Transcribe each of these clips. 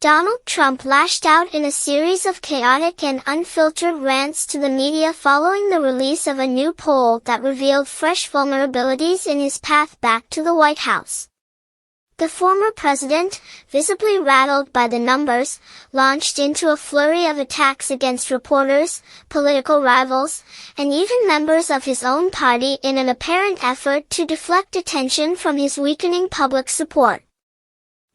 Donald Trump lashed out in a series of chaotic and unfiltered rants to the media following the release of a new poll that revealed fresh vulnerabilities in his path back to the White House. The former president, visibly rattled by the numbers, launched into a flurry of attacks against reporters, political rivals, and even members of his own party in an apparent effort to deflect attention from his weakening public support.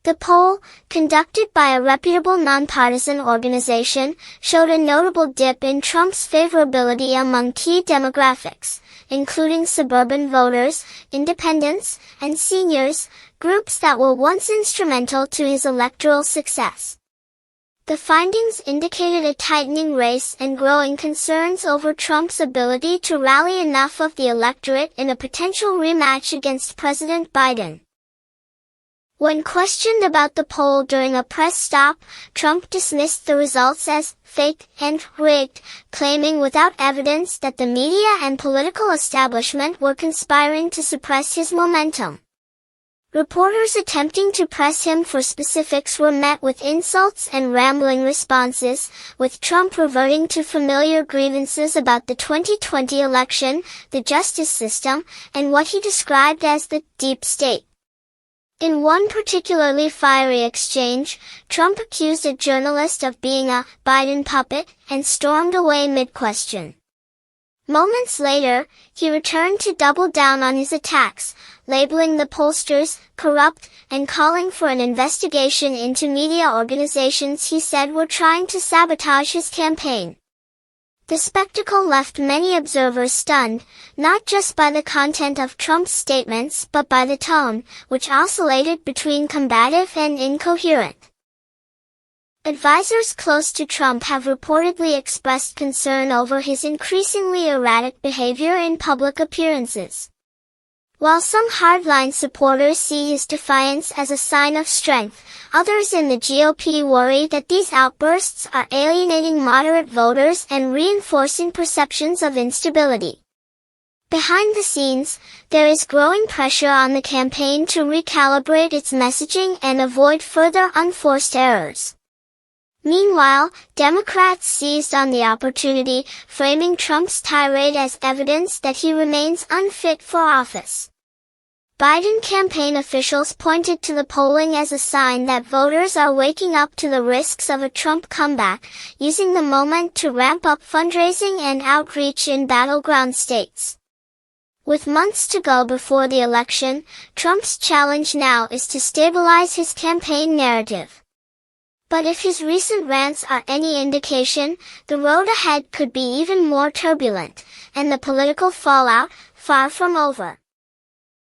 The poll, conducted by a reputable nonpartisan organization, showed a notable dip in Trump's favorability among key demographics, including suburban voters, independents, and seniors, groups that were once instrumental to his electoral success. The findings indicated a tightening race and growing concerns over Trump's ability to rally enough of the electorate in a potential rematch against President Biden. When questioned about the poll during a press stop, Trump dismissed the results as fake and rigged, claiming without evidence that the media and political establishment were conspiring to suppress his momentum. Reporters attempting to press him for specifics were met with insults and rambling responses, with Trump reverting to familiar grievances about the 2020 election, the justice system, and what he described as the deep state. In one particularly fiery exchange, Trump accused a journalist of being a Biden puppet and stormed away mid-question. Moments later, he returned to double down on his attacks, labeling the pollsters corrupt and calling for an investigation into media organizations he said were trying to sabotage his campaign. The spectacle left many observers stunned, not just by the content of Trump's statements but by the tone, which oscillated between combative and incoherent. Advisors close to Trump have reportedly expressed concern over his increasingly erratic behavior in public appearances. While some hardline supporters see his defiance as a sign of strength, others in the GOP worry that these outbursts are alienating moderate voters and reinforcing perceptions of instability. Behind the scenes, there is growing pressure on the campaign to recalibrate its messaging and avoid further unforced errors. Meanwhile, Democrats seized on the opportunity, framing Trump's tirade as evidence that he remains unfit for office. Biden campaign officials pointed to the polling as a sign that voters are waking up to the risks of a Trump comeback, using the moment to ramp up fundraising and outreach in battleground states. With months to go before the election, Trump's challenge now is to stabilize his campaign narrative. But if his recent rants are any indication, the road ahead could be even more turbulent, and the political fallout far from over.